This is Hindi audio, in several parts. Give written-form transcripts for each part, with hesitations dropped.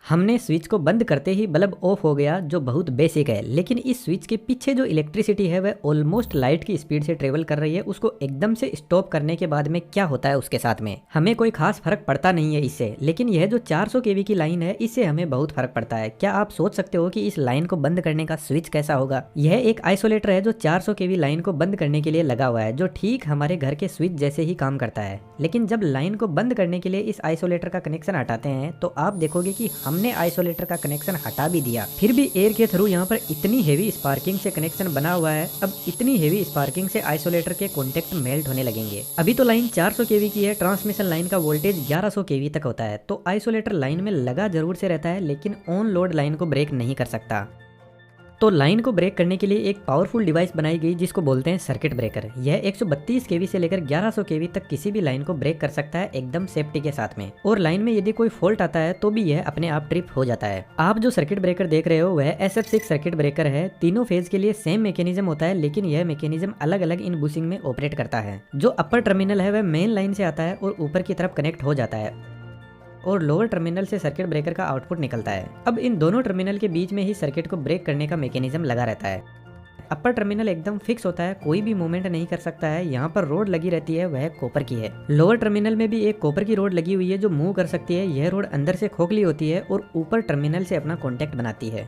हमने स्विच को बंद करते ही बल्ब ऑफ हो गया, जो बहुत बेसिक है। लेकिन इस स्विच के पीछे जो इलेक्ट्रिसिटी है वह ऑलमोस्ट लाइट की स्पीड से ट्रेवल कर रही है। उसको एकदम से स्टॉप करने के बाद में क्या होता है उसके साथ में, हमें कोई खास फर्क पड़ता नहीं है इससे। लेकिन यह जो 400 केवी की लाइन है, इससे हमें बहुत फर्क पड़ता है। क्या आप सोच सकते हो कि इस लाइन को बंद करने का स्विच कैसा होगा? यह एक आइसोलेटर है जो 400 केवी लाइन को बंद करने के लिए लगा हुआ है, जो ठीक हमारे घर के स्विच जैसे ही काम करता है। लेकिन जब लाइन को बंद करने के लिए इस आइसोलेटर का कनेक्शन हटाते हैं तो आप देखोगे कि हमने आइसोलेटर का कनेक्शन हटा भी दिया, फिर भी एयर के थ्रू यहाँ पर इतनी हेवी स्पार्किंग से कनेक्शन बना हुआ है। अब इतनी हेवी स्पार्किंग से आइसोलेटर के कॉन्टेक्ट मेल्ट होने लगेंगे। अभी तो लाइन 400 केवी की है, ट्रांसमिशन लाइन का वोल्टेज 1100 केवी तक होता है, तो आइसोलेटर लाइन में लगा जरूर से रहता है, लेकिन ऑन लोड लाइन को ब्रेक नहीं कर सकता। तो लाइन को ब्रेक करने के लिए एक पावरफुल डिवाइस बनाई गई जिसको बोलते हैं सर्किट ब्रेकर। यह 132 केवी से लेकर 1100 केवी तक किसी भी लाइन को ब्रेक कर सकता है एकदम सेफ्टी के साथ में। और लाइन में यदि कोई फॉल्ट आता है तो भी यह अपने आप ट्रिप हो जाता है। आप जो सर्किट ब्रेकर देख रहे हो वह SF6 सर्किट ब्रेकर है। तीनों फेज के लिए सेम मैकेनिज्म होता है, लेकिन यह मैकेनिज्म अलग अलग इन बुशिंग में ऑपरेट करता है। जो अपर टर्मिनल है वह मेन लाइन से आता है और ऊपर की तरफ कनेक्ट हो जाता है, और लोअर टर्मिनल से सर्किट ब्रेकर का आउटपुट निकलता है। अब इन दोनों टर्मिनल के बीच में ही सर्किट को ब्रेक करने का मैकेनिज्म लगा रहता है। अपर टर्मिनल एकदम फिक्स होता है, कोई भी मूवमेंट नहीं कर सकता है। यहाँ पर रोड लगी रहती है, वह कॉपर की है। लोअर टर्मिनल में भी एक कॉपर की रोड लगी हुई है जो मूव कर सकती है। यह रोड अंदर से खोखली होती है और ऊपर टर्मिनल से अपना कॉन्टेक्ट बनाती है।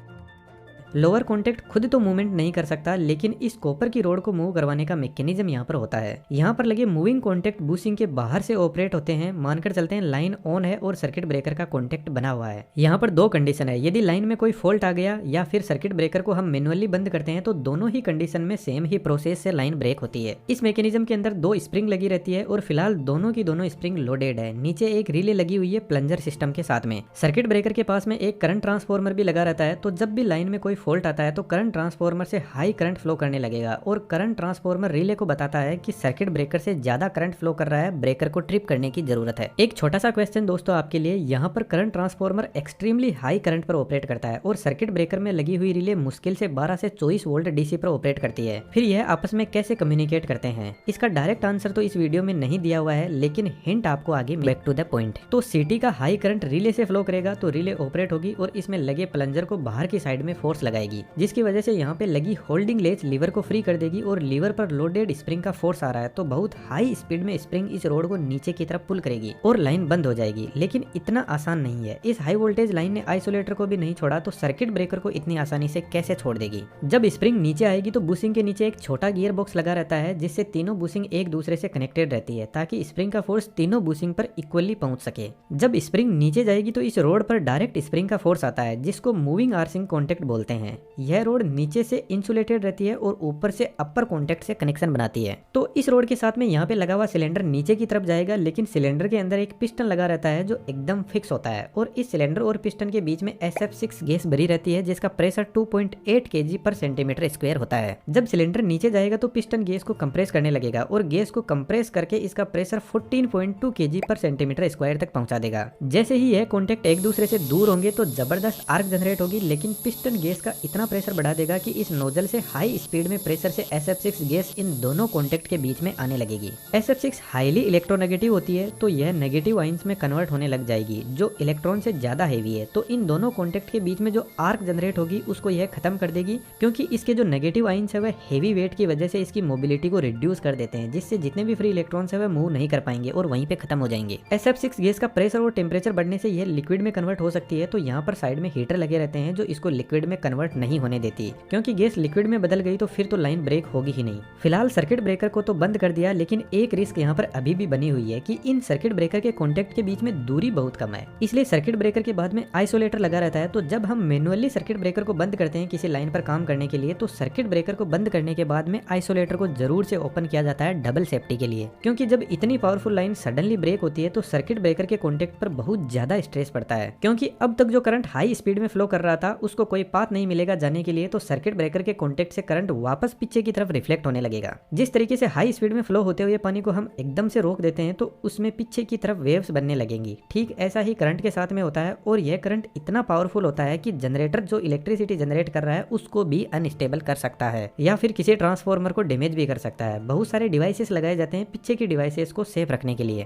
लोअर कॉन्टेक्ट खुद तो मूवमेंट नहीं कर सकता, लेकिन इस कॉपर की रोड को मूव करवाने का मैकेनिज्म यहाँ पर होता है। यहाँ पर लगे मूविंग कॉन्टेक्ट बुशिंग के बाहर से ऑपरेट होते हैं। मानकर चलते हैं लाइन ऑन है और सर्किट ब्रेकर का कॉन्टेक्ट बना हुआ है। यहाँ पर दो कंडीशन है, यदि लाइन में कोई फॉल्ट आ गया या फिर सर्किट ब्रेकर को हम मैनुअली बंद करते हैं तो दोनों ही कंडीशन में सेम ही प्रोसेस से लाइन ब्रेक होती है। इस मैकेनिज्म के अंदर दो स्प्रिंग लगी रहती है और फिलहाल दोनों की दोनों स्प्रिंग लोडेड है। नीचे एक रिले लगी हुई है प्लंजर सिस्टम के साथ में। सर्किट ब्रेकर के पास में एक करंट ट्रांसफार्मर भी लगा रहता है, तो जब भी लाइन में कोई फॉल्ट आता है तो करंट ट्रांसफार्मर से हाई करंट फ्लो करने लगेगा और करंट ट्रांसफार्मर रिले को बताता है कि सर्किट ब्रेकर से ज्यादा करंट फ्लो कर रहा है, ब्रेकर को ट्रिप करने की जरूरत है। एक छोटा सा क्वेश्चन दोस्तों आपके लिए, यहाँ पर current transformer extremely high current पर ऑपरेट करता है और सर्किट ब्रेकर में लगी हुई रिले मुश्किल से 12 से 24 वोल्ट डीसी पर ऑपरेट करती है। फिर यह आपस में कैसे कम्युनिकेट करते हैं, इसका डायरेक्ट आंसर तो इस वीडियो में नहीं दिया हुआ है, लेकिन हिंट आपको आगे। Back to the point. तो सीटी का हाई करंट रिले से फ्लो करेगा तो रिले ऑपरेट होगी और इसमें लगे प्लंजर को बाहर की साइड में फोर्स लगाएगी, जिसकी वजह से यहाँ पे लगी होल्डिंग लेच लीवर को फ्री कर देगी और लीवर पर लोडेड स्प्रिंग का फोर्स आ रहा है तो बहुत हाई स्पीड में स्प्रिंग इस रोड को नीचे की तरफ पुल करेगी और लाइन बंद हो जाएगी। लेकिन इतना आसान नहीं है। इस हाई वोल्टेज लाइन ने आइसोलेटर को भी नहीं छोड़ा तो सर्किट ब्रेकर को इतनी आसानी से कैसे छोड़ देगी? जब स्प्रिंग नीचे आएगी तो बुशिंग के नीचे एक छोटा गियर बॉक्स लगा रहता है, जिससे तीनों बुशिंग एक दूसरे से कनेक्टेड रहती है ताकि स्प्रिंग का फोर्स तीनों बुशिंग पर इक्वली पहुंच सके। जब स्प्रिंग नीचे जाएगी तो इस रोड पर डायरेक्ट स्प्रिंग का फोर्स आता है, जिसको मूविंग आर्सिंग कॉन्टेक्ट बोलते हैं। यह रोड नीचे से इंसुलेटेड रहती है और ऊपर से अपर कॉन्टेक्ट से कनेक्शन बनाती है। तो इस रोड के साथ में यहाँ पे लगा हुआ सिलेंडर नीचे की तरफ जाएगा, लेकिन सिलेंडर के अंदर एक पिस्टन लगा रहता है जो एकदम फिक्स होता है और इस सिलेंडर और पिस्टन के बीच में SF6 गैस भरी रहती है, जिसका प्रेशर 2.8 kg पर सेंटीमीटर स्क्वायर होता है। जब सिलेंडर नीचे जाएगा तो पिस्टन गैस को कंप्रेस करने लगेगा और गैस को कंप्रेस करके इसका प्रेशर 14.2 kg पर सेंटीमीटर स्क्वायर तक पहुंचा देगा। जैसे ही यह कॉन्टेक्ट एक दूसरे से दूर होंगे तो जबरदस्त आर्क जनरेट होगी, लेकिन पिस्टन गैस का इतना प्रेशर बढ़ा देगा कि इस नोजल से हाई स्पीड में प्रेशर से SF6 गैस इन दोनों कॉन्टेक्ट के बीच में आने लगेगी। SF6 हाईली इलेक्ट्रोनेगेटिव होती है तो यह नेगेटिव आयंस में कन्वर्ट होने लग जाएगी, जो इलेक्ट्रॉन से ज्यादा हेवी है। तो इन दोनों कॉन्टेक्ट के बीच में जो आर्क जनरेट होगी उसको यह खत्म कर देगी, क्योंकि इसके जो नेगेटिव आयंस है वह हेवी वेट की वजह से इसकी मोबिलिटी को रिड्यूस कर देते हैं, जिससे जितने भी फ्री इलेक्ट्रॉन्स है वह मूव नहीं कर पाएंगे और वहीं पे खत्म हो जाएंगे। SF6 गैस का प्रेशर और टेम्परेचर बढ़ने से यह लिक्विड में कन्वर्ट हो सकती है, तो यहाँ पर साइड में हीटर लगे रहते हैं जो इसको लिक्विड में कन्वर्ट नहीं होने देती, क्योंकि गैस लिक्विड में बदल गई तो फिर तो लाइन ब्रेक होगी ही नहीं। फिलहाल सर्किट ब्रेकर को तो बंद कर दिया, लेकिन एक रिस्क यहाँ पर अभी भी बनी हुई है कि इन सर्किट ब्रेकर के कॉन्टेक्ट के बीच में दूरी बहुत कम है, इसलिए सर्किट ब्रेकर के बाद में आइसोलेटर लगा रहता है। तो जब हम मैनुअली सर्किट ब्रेकर को बंद करते हैं किसी लाइन पर काम करने के लिए, तो सर्किट ब्रेकर को बंद करने के बाद में आइसोलेटर को जरूर से ओपन किया जाता है डबल सेफ्टी के लिए, क्योंकि जब इतनी पावरफुल लाइन सडनली ब्रेक होती है तो सर्किट ब्रेकर के कॉन्टेक्ट पर बहुत ज्यादा स्ट्रेस पड़ता है, क्योंकि अब तक जो करंट हाई स्पीड में फ्लो कर रहा था उसको कोई पाथ नहीं मिलेगा जाने के लिए। तो सर्किट ब्रेकर के कॉन्टेक्ट से करंट वापस पीछे की तरफ रिफ्लेक्ट होने लगेगा। जिस तरीके से हाई स्पीड में फ्लो होते हुए पानी को हम एकदम से रोक देते हैं तो उसमें पीछे की तरफ वेव्स बनने लगेंगी। ठीक ऐसा ही करंट के साथ में होता है और यह करंट इतना पावरफुल होता है कि जनरेटर जो इलेक्ट्रिसिटी जनरेट कर रहा है उसको भी अनस्टेबल कर सकता है या फिर किसी ट्रांसफार्मर को डैमेज भी कर सकता है। बहुत सारे डिवाइसेस लगाए जाते हैं पीछे की डिवाइसेस को सेफ रखने के लिए।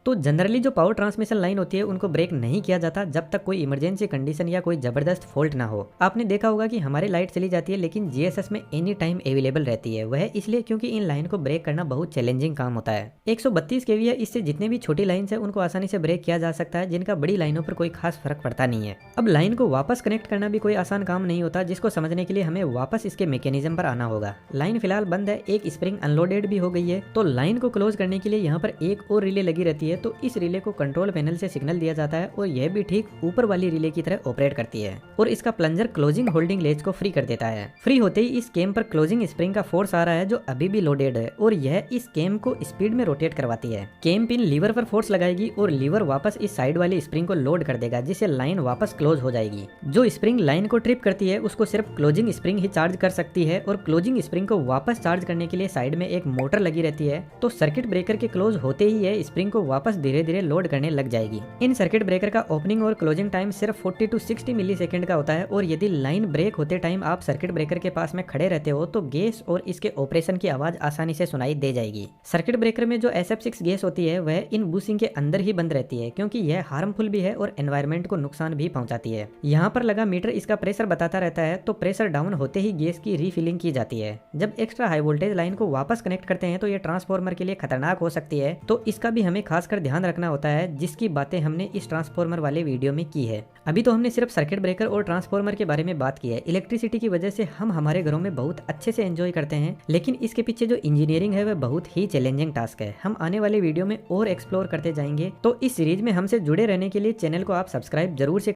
तो जनरली जो पावर ट्रांसमिशन लाइन होती है उनको ब्रेक नहीं किया जाता जब तक कोई इमरजेंसी कंडीशन या कोई जबरदस्त फॉल्ट ना हो। आपने देखा होगा कि हमारी लाइट चली जाती है लेकिन जीएसएस में एनी टाइम अवेलेबल रहती है। वह इसलिए क्योंकि इन लाइन को ब्रेक करना बहुत चैलेंजिंग काम होता है। 132 केवी है, इससे जितने भी छोटी लाइन है उनको आसानी से ब्रेक किया जा सकता है, जिनका बड़ी लाइनों पर कोई खास फर्क पड़ता नहीं है। अब लाइन को वापस कनेक्ट करना भी कोई आसान काम नहीं होता, जिसको समझने के लिए हमें वापस इसके मैकेनिज्म पर आना होगा। लाइन फिलहाल बंद है, एक स्प्रिंग अनलोडेड भी हो गई है, तो लाइन को क्लोज करने के लिए यहाँ पर एक और रिले लगी रहती है। तो इस रिले को कंट्रोल पैनल से सिग्नल दिया जाता है और यह भी ठीक ऊपर वाली रिले की तरह ऑपरेट करती है और इसका प्लंजर क्लोजिंग होल्डिंग लेज को फ्री कर देता है। फ्री होते ही इस केम पर क्लोजिंग स्प्रिंग का फोर्स आ रहा है जो अभी भी लोडेड है और यह इस केम को स्पीड में रोटेट करवाती है। केम पिन लीवर पर फोर्स लगाएगी और लीवर वापस इस साइड वाली स्प्रिंग को लोड कर देगा, जिससे लाइन वापस क्लोज हो जाएगी। जो स्प्रिंग लाइन को ट्रिप करती है उसको सिर्फ क्लोजिंग स्प्रिंग ही चार्ज कर सकती है और क्लोजिंग स्प्रिंग को वापस चार्ज करने के लिए साइड में एक मोटर लगी रहती है। तो सर्किट ब्रेकर के क्लोज होते ही यह स्प्रिंग को वापस धीरे धीरे लोड करने लग जाएगी। इन सर्किट ब्रेकर का ओपनिंग और क्लोजिंग टाइम सिर्फ 40 to 60 मिली सेकेंड का होता है और यदि लाइन ब्रेक होते टाइम आप सर्किट ब्रेकर के पास में खड़े रहते हो तो गैस और इसके ऑपरेशन की आवाज आसानी से सुनाई दे जाएगी। सर्किट ब्रेकर में जो SF6 गैस होती है वह इन बूसिंग के अंदर ही बंद रहती है क्योंकि यह हार्मफुल भी है और एनवायरमेंट को नुकसान भी पहुंचाती है। यहाँ पर लगा मीटर इसका प्रेशर बताता रहता है, तो प्रेशर डाउन होते ही गैस की रीफिलिंग की जाती है। जब एक्स्ट्रा हाई वोल्टेज लाइन को वापस कनेक्ट करते हैं तो यह ट्रांसफार्मर के लिए खतरनाक हो सकती है, तो इसका भी हमें खासकर ध्यान रखना होता है, जिसकी बातें हमने इस ट्रांसफार्मर वाले वीडियो में की है। अभी तो हमने सिर्फ सर्किट ब्रेकर और ट्रांसफार्मर के बारे में बात की है। इलेक्ट्रिसिटी की वजह से हम हमारे घरों में बहुत अच्छे से एंजॉय करते हैं, लेकिन इसके पीछे जो इंजीनियरिंग है वह बहुत ही चैलेंजिंग टास्क है। हम आने वाले वीडियो में और एक्सप्लोर करते जाएंगे, तो इस सीरीज में हमसे जुड़े रहने के लिए चैनल को आप सब्सक्राइब जरूर से